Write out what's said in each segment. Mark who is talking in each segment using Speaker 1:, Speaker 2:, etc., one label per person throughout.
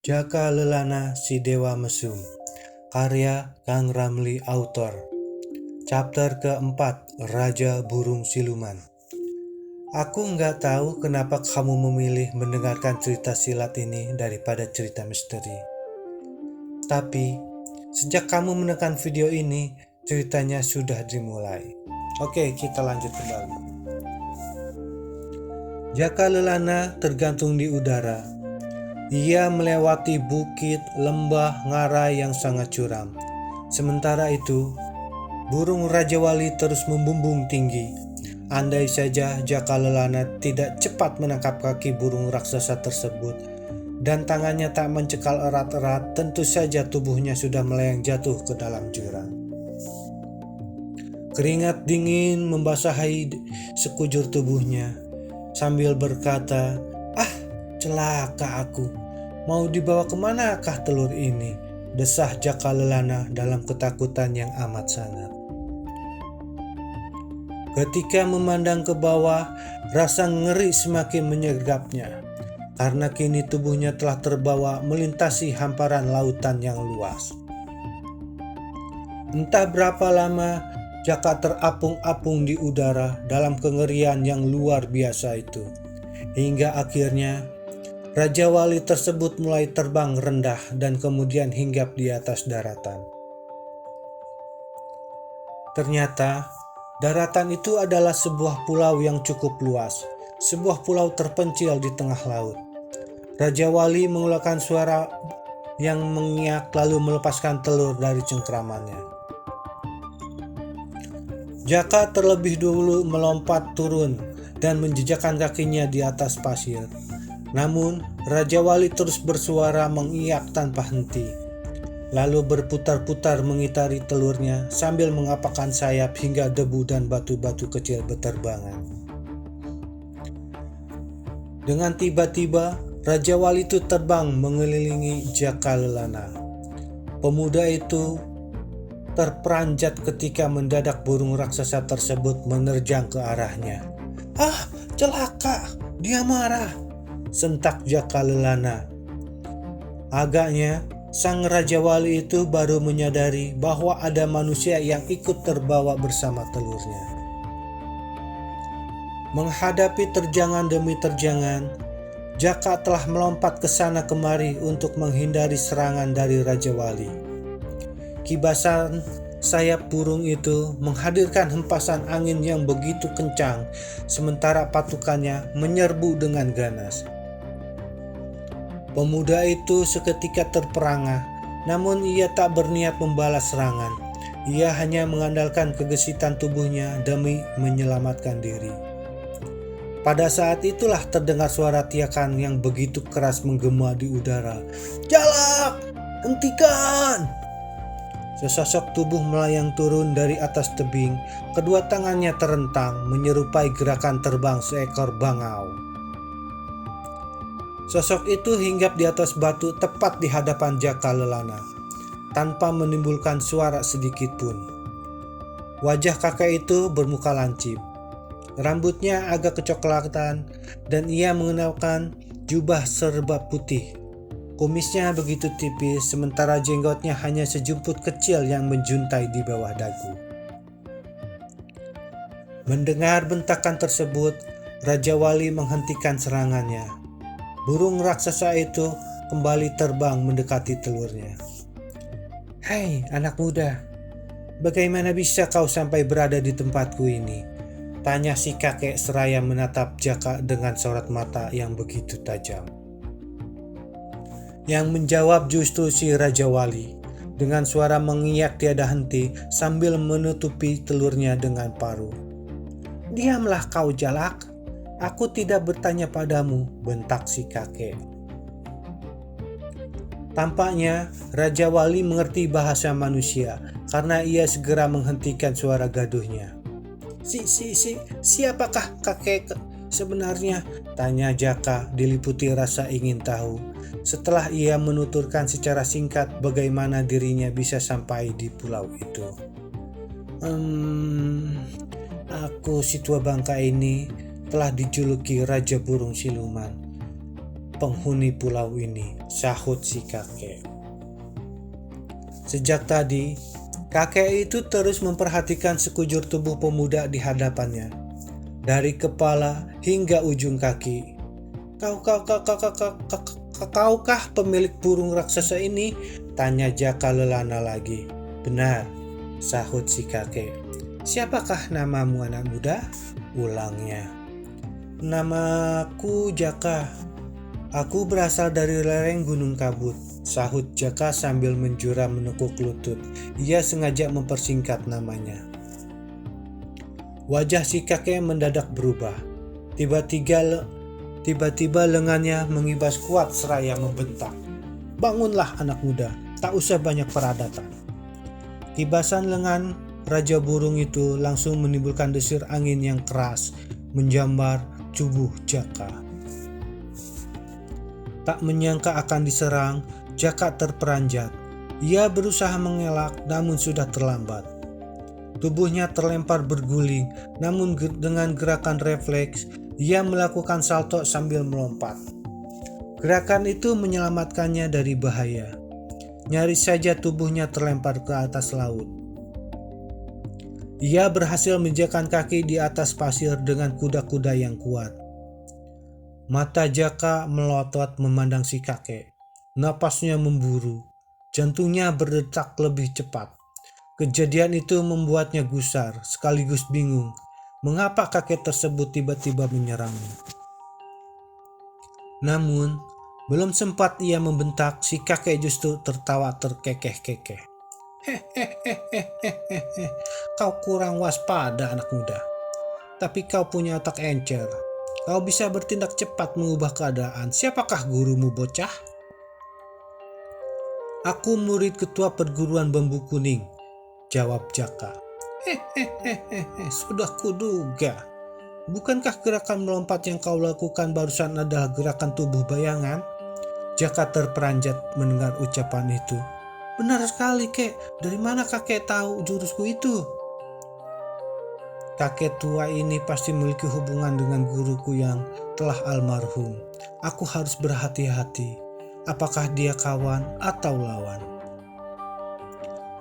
Speaker 1: Jaka Lelana Si Dewa Mesum. Karya Kang Ramli Autor. Chapter keempat, Raja Burung Siluman. Aku nggak tahu kenapa kamu memilih mendengarkan cerita silat ini daripada cerita misteri. Tapi, sejak kamu menekan video ini, ceritanya sudah dimulai. Oke, kita lanjut kembali. Jaka Lelana tergantung di udara. Ia melewati bukit, lembah, ngarai yang sangat curam. Sementara itu, burung Rajawali terus membumbung tinggi. Andai saja Jaka Lelana tidak cepat menangkap kaki burung raksasa tersebut dan tangannya tak mencekal erat-erat, tentu saja tubuhnya sudah melayang jatuh ke dalam jurang. Keringat dingin membasahi sekujur tubuhnya sambil berkata, "Celaka aku, mau dibawa kemanakah telur ini?" desah Jaka Lelana dalam ketakutan yang amat sangat. Ketika memandang ke bawah, rasa ngeri semakin menyergapnya, karena kini tubuhnya telah terbawa melintasi hamparan lautan yang luas. Entah berapa lama Jaka terapung-apung di udara dalam kengerian yang luar biasa itu, hingga akhirnya Rajawali tersebut mulai terbang rendah dan kemudian hinggap di atas daratan. Ternyata, daratan itu adalah sebuah pulau yang cukup luas, sebuah pulau terpencil di tengah laut. Rajawali mengeluarkan suara yang mengiak lalu melepaskan telur dari cengkramannya. Jaka terlebih dulu melompat turun dan menjejakkan kakinya di atas pasir. Namun, Rajawali terus bersuara mengiyak tanpa henti, lalu berputar-putar mengitari telurnya sambil mengapakkan sayap hingga debu dan batu-batu kecil berterbangan. Dengan tiba-tiba, Rajawali itu terbang mengelilingi Jaka Lelana. Pemuda itu terperanjat ketika mendadak burung raksasa tersebut menerjang ke arahnya. Celaka, dia marah!" sentak Jaka Lelana. Agaknya sang Rajawali itu baru menyadari bahwa ada manusia yang ikut terbawa bersama telurnya. Menghadapi terjangan demi terjangan, Jaka telah melompat ke sana kemari untuk menghindari serangan dari Rajawali. Kibasan sayap burung itu menghadirkan hempasan angin yang begitu kencang, sementara patukannya menyerbu dengan ganas. Pemuda itu seketika terperangah, namun ia tak berniat membalas serangan. Ia hanya mengandalkan kegesitan tubuhnya demi menyelamatkan diri. Pada saat itulah terdengar suara tiakan yang begitu keras menggema di udara. "Jalak! Hentikan!" Sesosok tubuh melayang turun dari atas tebing. Kedua tangannya terentang menyerupai gerakan terbang seekor bangau. Sosok itu hinggap di atas batu tepat di hadapan Jaka Lelana, tanpa menimbulkan suara sedikit pun. Wajah kakek itu bermuka lancip. Rambutnya agak kecoklatan dan ia mengenakan jubah serba putih. Kumisnya begitu tipis, sementara jenggotnya hanya sejumput kecil yang menjuntai di bawah dagu. Mendengar bentakan tersebut, Rajawali menghentikan serangannya. Burung raksasa itu kembali terbang mendekati telurnya. "Hei anak muda, bagaimana bisa kau sampai berada di tempatku ini?" tanya si kakek seraya menatap Jaka dengan sorot mata yang begitu tajam. Yang menjawab justru si Rajawali dengan suara mengiyak tiada henti sambil menutupi telurnya dengan paruh. "Diamlah kau, Jalak. Aku tidak bertanya padamu," bentak si kakek. Tampaknya Rajawali mengerti bahasa manusia karena ia segera menghentikan suara gaduhnya. Siapakah kakek sebenarnya?" tanya Jaka diliputi rasa ingin tahu, setelah ia menuturkan secara singkat bagaimana dirinya bisa sampai di pulau itu. Aku si tua bangka ini telah dijuluki Raja Burung Siluman. penghuni pulau ini, sahut si kakek. Sejak tadi, kakek itu terus memperhatikan sekujur tubuh pemuda di hadapannya, dari kepala hingga ujung kaki. Kaukah pemilik burung raksasa ini? Tanya Jaka Lelana lagi. Benar, sahut si kakek. Siapakah namamu anak muda? Ulangnya. Namaku Jaka. Aku berasal dari lereng Gunung Kabut, sahut Jaka sambil menjura menekuk lutut. Ia sengaja mempersingkat namanya. Wajah si kakek mendadak berubah. Tiba-tiba lengannya mengibas kuat seraya membentak. Bangunlah anak muda, tak usah banyak peradatan. Kibasan lengan Raja Burung itu langsung menimbulkan desir angin yang keras menjambar tubuh Jaka. Tak menyangka akan diserang, Jaka terperanjat. Ia berusaha mengelak namun sudah terlambat. Tubuhnya terlempar berguling, namun dengan gerakan refleks, ia melakukan salto sambil melompat. Gerakan itu menyelamatkannya dari bahaya. Nyaris saja tubuhnya terlempar ke atas laut. Ia berhasil menginjakkan kaki di atas pasir dengan kuda-kuda yang kuat. Mata Jaka melotot memandang si kakek. Napasnya memburu, jantungnya berdetak lebih cepat. Kejadian itu membuatnya gusar, sekaligus bingung. Mengapa kakek tersebut tiba-tiba menyerangnya? Namun, belum sempat ia membentak, si kakek justru tertawa terkekeh-kekeh. Hehehehehehe, kau kurang waspada anak muda. Tapi kau punya otak encer. Kau bisa bertindak cepat mengubah keadaan. Siapakah gurumu, bocah? Aku murid ketua perguruan Bambu Kuning, jawab Jaka. Hehehehe, sudah kuduga. Bukankah gerakan melompat yang kau lakukan barusan adalah gerakan tubuh bayangan? Jaka terperanjat mendengar ucapan itu. Benar sekali, kek. Dari mana kakek tahu jurusku itu? Kakek tua ini pasti memiliki hubungan dengan guruku yang telah almarhum. Aku harus berhati-hati. Apakah dia kawan atau lawan?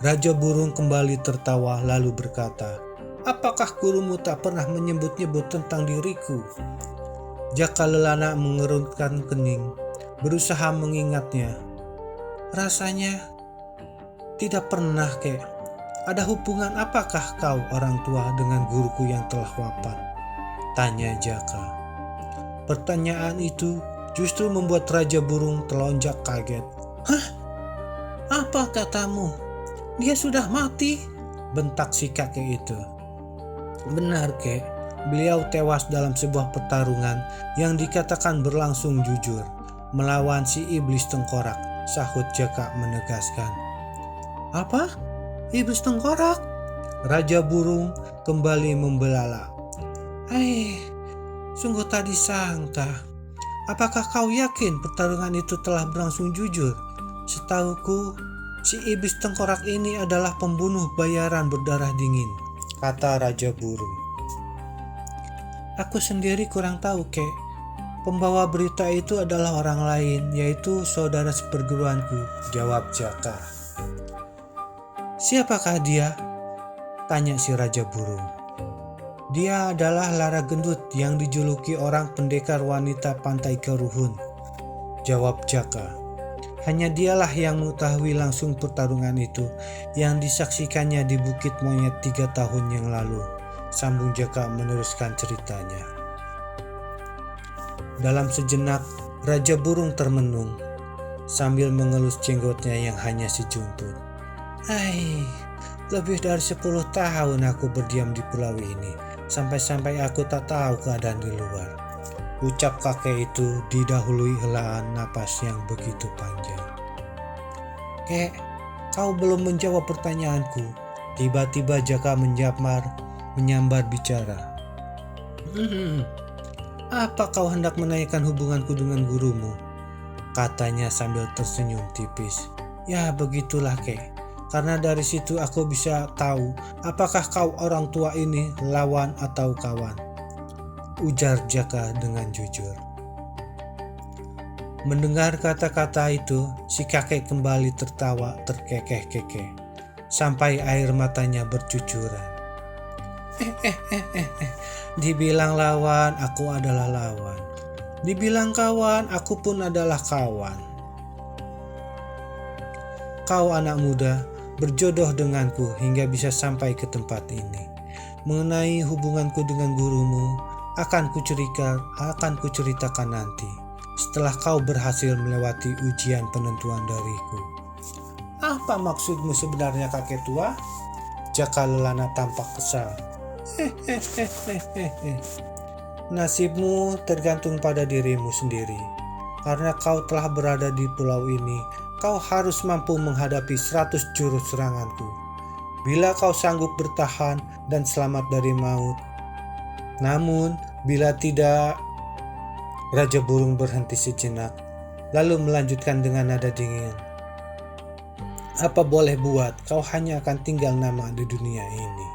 Speaker 1: Raja Burung kembali tertawa lalu berkata, apakah gurumu tak pernah menyebut-nyebut tentang diriku? Jaka Lelana mengerutkan kening, berusaha mengingatnya. Rasanya tidak pernah, kek. Ada hubungan apakah kau orang tua dengan guruku yang telah wafat? Tanya Jaka. Pertanyaan itu justru membuat Raja Burung telonjak kaget. Hah? Apa katamu? Dia sudah mati? Bentak si kakek itu. Benar, kek. Beliau tewas dalam sebuah pertarungan yang dikatakan berlangsung jujur melawan si iblis tengkorak, sahut Jaka menegaskan. Apa? Iblis tengkorak? Raja Burung kembali membelalak. Sungguh tak disangka. Apakah kau yakin pertarungan itu telah berlangsung jujur? Setahuku, si iblis tengkorak ini adalah pembunuh bayaran berdarah dingin, kata Raja Burung. Aku sendiri kurang tahu, kek. Pembawa berita itu adalah orang lain, yaitu saudara seperguruanku, jawab Jaka. Siapakah dia? Tanya si Raja Burung. Dia adalah Lara Gendut yang dijuluki orang pendekar wanita Pantai Keruhun, jawab Jaka. Hanya dialah yang mengetahui langsung pertarungan itu yang disaksikannya di Bukit Monyet 3 tahun yang lalu, sambung Jaka meneruskan ceritanya. Dalam sejenak, Raja Burung termenung sambil mengelus jenggotnya yang hanya sejumput. Lebih dari 10 tahun aku berdiam di pulau ini, sampai-sampai aku tak tahu keadaan di luar. Ucap kakek itu didahului helaan napas yang begitu panjang. Kek, kau belum menjawab pertanyaanku. Tiba-tiba Jaka menyambar bicara. Apa kau hendak menanyakan hubunganku dengan gurumu? Katanya sambil tersenyum tipis. Ya begitulah, kek. Karena dari situ aku bisa tahu apakah kau orang tua ini lawan atau kawan, ujar Jaka dengan jujur. Mendengar kata-kata itu, si kakek kembali tertawa terkekeh-kekeh, sampai air matanya bercucuran. Dibilang lawan, aku adalah lawan. Dibilang kawan, aku pun adalah kawan. Kau anak muda, berjodoh denganku hingga bisa sampai ke tempat ini. Mengenai hubunganku dengan gurumu, akan kuceritakan nanti, setelah kau berhasil melewati ujian penentuan dariku. Apa maksudmu sebenarnya, kakek tua? Jakalelana tampak kesal. Nasibmu tergantung pada dirimu sendiri. Karena kau telah berada di pulau ini, kau harus mampu menghadapi 100 jurus seranganku. Bila kau sanggup bertahan dan selamat dari maut. Namun, bila tidak, Raja Burung berhenti sejenak, lalu melanjutkan dengan nada dingin. Apa boleh buat, kau hanya akan tinggal nama di dunia ini.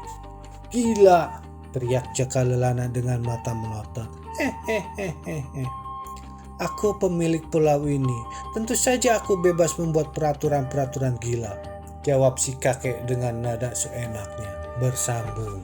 Speaker 1: Gila, teriak Jakalelana dengan mata melotot. Aku pemilik pulau ini, tentu saja aku bebas membuat peraturan-peraturan gila, jawab si kakek dengan nada seenaknya, bersambung.